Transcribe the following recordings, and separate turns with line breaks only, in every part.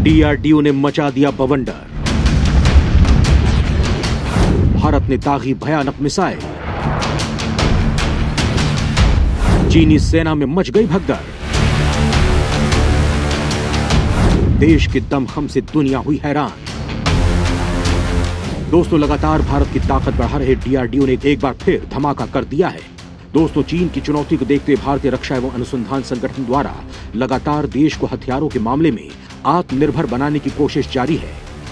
DRDO ने मचा दिया बवंडर। भारत ने दागी भयानक मिसाइल। चीनी सेना में मच गई भगदड़। देश के दमखम से दुनिया हुई हैरान। दोस्तों, लगातार भारत की ताकत बढ़ा रहे डीआरडीओ ने एक बार फिर धमाका कर दिया है। दोस्तों, चीन की चुनौती को देखते हुए भारतीय रक्षा एवं अनुसंधान संगठन द्वारा लगातार देश को हथियारों के मामले में आत्मनिर्भर बनाने की कोशिश जारी है।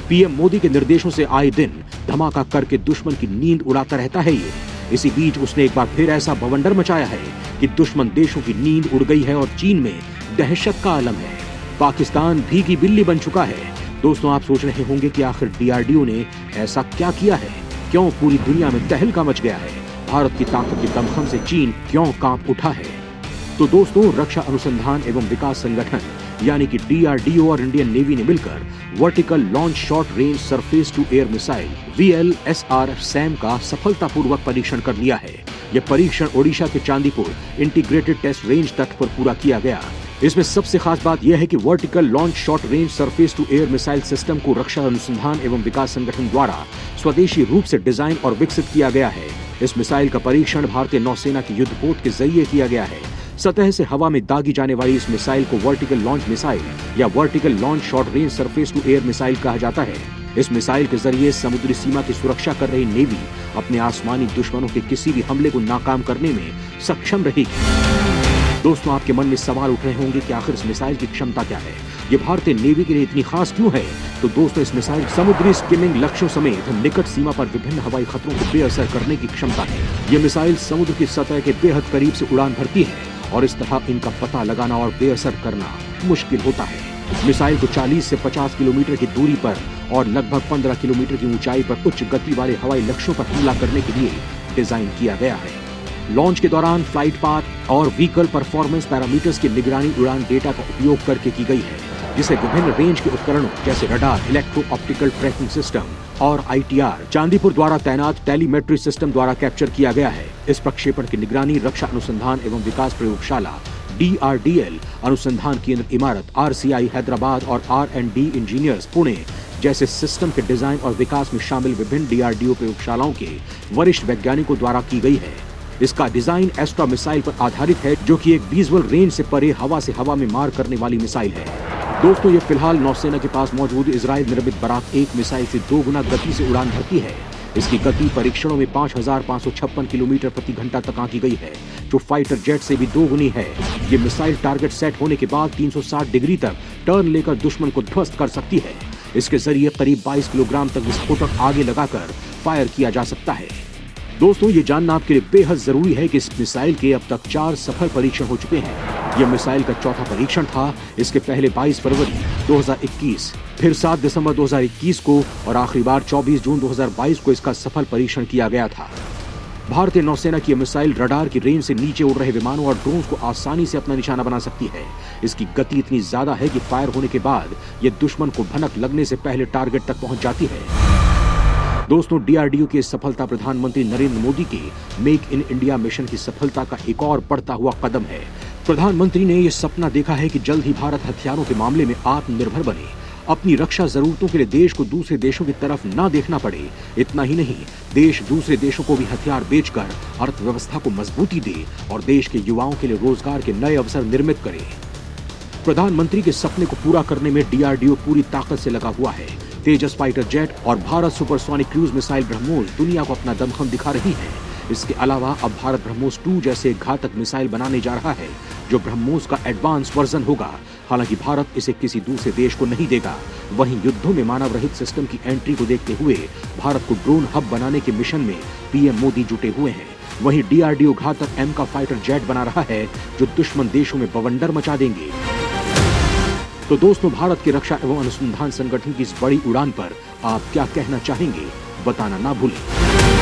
पीएम मोदी के निर्देशों से आए दिन धमाका करके दुश्मन की नींद उड़ाता रहता है ये। इसी बीच उसने एक बार फिर ऐसा बवंडर मचाया है कि दुश्मन देशों की नींद उड़ गई है और चीन में दहशत का आलम है। पाकिस्तान भीगी बिल्ली बन चुका है। दोस्तों, आप सोच रहे होंगे कि आखिर डीआरडीओ ने ऐसा क्या किया है, क्यों पूरी दुनिया में तहलका मच गया है, भारत की ताकत के दमखम से चीन क्यों कांप उठा है। तो दोस्तों, रक्षा अनुसंधान एवं विकास संगठन यानी कि डीआरडीओ और इंडियन नेवी ने मिलकर vertical launch short range surface to air missile VLSR SAM का सफलतापूर्वक परीक्षण कर लिया है। यह परीक्षण ओडिशा के चांदीपुर इंटीग्रेटेड टेस्ट रेंज तट पर पूरा किया गया। इसमें सबसे खास बात यह है कि vertical launch short range surface to air missile system को रक्षा अनुसंधान एवं विकास संगठन द्वारा स्वदेशी रूप से डिजाइन और विकसित किया गया है। इस मिसाइल का परीक्षण भारतीय नौसेना की युद्धपोत के जरिए किया गया है। सतह से हवा में दागी जाने वाली इस मिसाइल को वर्टिकल लॉन्च मिसाइल या vertical launch short range surface to air missile कहा जाता है। इस मिसाइल के जरिए समुद्री सीमा की सुरक्षा कर रही नेवी अपने आसमानी दुश्मनों के किसी भी हमले को नाकाम करने में सक्षम रहेगी। दोस्तों, आपके मन में सवाल उठ रहे होंगे कि आखिर इस मिसाइल की क्षमता क्या है, ये भारतीय नेवी के लिए इतनी खास क्यों है। तो दोस्तों, इस मिसाइल समुद्री स्किमिंग लक्ष्यों समेत निकट सीमा पर विभिन्न हवाई खतरों को बेअसर करने की क्षमता है। ये मिसाइल समुद्र की सतह के बेहद करीब से उड़ान भरती है और इस तरह इनका पता लगाना और बेअसर करना मुश्किल होता है। मिसाइल को 40 से 50 किलोमीटर की दूरी पर और लगभग 15 किलोमीटर की ऊंचाई पर उच्च गति वाले हवाई लक्ष्यों पर हमला करने के लिए डिजाइन किया गया है। लॉन्च के दौरान फ्लाइट पाथ और व्हीकल परफॉर्मेंस पैरामीटर्स की निगरानी उड़ान डेटा का उपयोग करके की गई है, जिसे विभिन्न रेंज के उपकरणों जैसे radar, electro optical tracking system और ITR चांदीपुर द्वारा तैनात टेलीमेट्री सिस्टम द्वारा कैप्चर किया गया है। इस प्रक्षेपण की निगरानी रक्षा अनुसंधान एवं विकास प्रयोगशाला DRDL अनुसंधान केंद्र इमारत RCI हैदराबाद और R&D इंजीनियर्स पुणे जैसे सिस्टम के डिजाइन और विकास में शामिल विभिन्न DRDO प्रयोगशालाओं के वरिष्ठ वैज्ञानिकों द्वारा की गई है। इसका डिजाइन एस्ट्रा मिसाइल पर आधारित है, जो कि एक विजुअल रेंज से परे हवा से हवा में मार करने वाली मिसाइल है। दोस्तों, ये फिलहाल नौसेना के पास मौजूद इजराइल निर्मित बराक 1 मिसाइल से 2 गुना गति से उड़ान भरती है। इसकी गति परीक्षणों में 5556 किलोमीटर प्रति घंटा तक आंकी गई है, जो फाइटर जेट से भी 2 गुनी है। ये मिसाइल टारगेट सेट होने के बाद 360 डिग्री तक टर्न लेकर दुश्मन को ध्वस्त कर सकती है। इसके जरिए करीब 22 किलोग्राम तक विस्फोटक आगे लगाकर फायर किया जा सकता है। दोस्तों, ये जानना आपके लिए बेहद जरूरी है कि इस मिसाइल के अब तक 4 सफल परीक्षण हो चुके हैं। यह मिसाइल का चौथा परीक्षण था। इसके पहले 22 फरवरी 2021, फिर 7 दिसंबर 2021 को और आखिरी बार 24 जून 2022 को इसका सफल परीक्षण किया गया था। भारतीय नौसेना की यह मिसाइल रडार की रेंज से नीचे उड़ रहे विमानों और ड्रोन्स को आसानी से अपना निशाना बना सकती है। इसकी गति इतनी ज्यादा है कि फायर होने के बाद यह दुश्मन को भनक लगने से पहले टारगेट तक पहुंच जाती है। दोस्तों, डीआरडीओ की सफलता प्रधानमंत्री नरेंद्र मोदी के मेक इन इंडिया मिशन की सफलता का एक और बढ़ता हुआ कदम है। प्रधानमंत्री ने यह सपना देखा है कि जल्द ही भारत हथियारों के मामले में आत्मनिर्भर बने, अपनी रक्षा जरूरतों के लिए देश को दूसरे देशों की तरफ न देखना पड़े। इतना ही नहीं, देश दूसरे देशों को भी हथियार बेचकर अर्थव्यवस्था को मजबूती दे और देश के युवाओं के लिए रोजगार के नए अवसर निर्मित करे। प्रधानमंत्री के सपने को पूरा करने में डीआरडीओ पूरी ताकत से लगा हुआ है। तेजस फाइटर जेट और Bharat supersonic cruise missile BrahMos दुनिया को अपना दमखम दिखा रही है। इसके अलावा अब भारत ब्रह्मोस 2 जैसे घातक मिसाइल बनाने जा रहा है, जो ब्रह्मोस का एडवांस वर्जन होगा। हालांकि भारत इसे किसी दूसरे देश को नहीं देगा। वहीं युद्धों में मानव रहित सिस्टम की एंट्री को देखते हुए भारत को ड्रोन हब बनाने के मिशन में पीएम मोदी जुटे हुए हैं। वहीं डीआरडीओ घातक M का फाइटर जेट बना रहा है, जो दुश्मन देशों में बवंडर मचा देंगे। तो दोस्तों, भारत के रक्षा एवं अनुसंधान संगठन की इस बड़ी उड़ान पर आप क्या कहना चाहेंगे, बताना ना भूलें।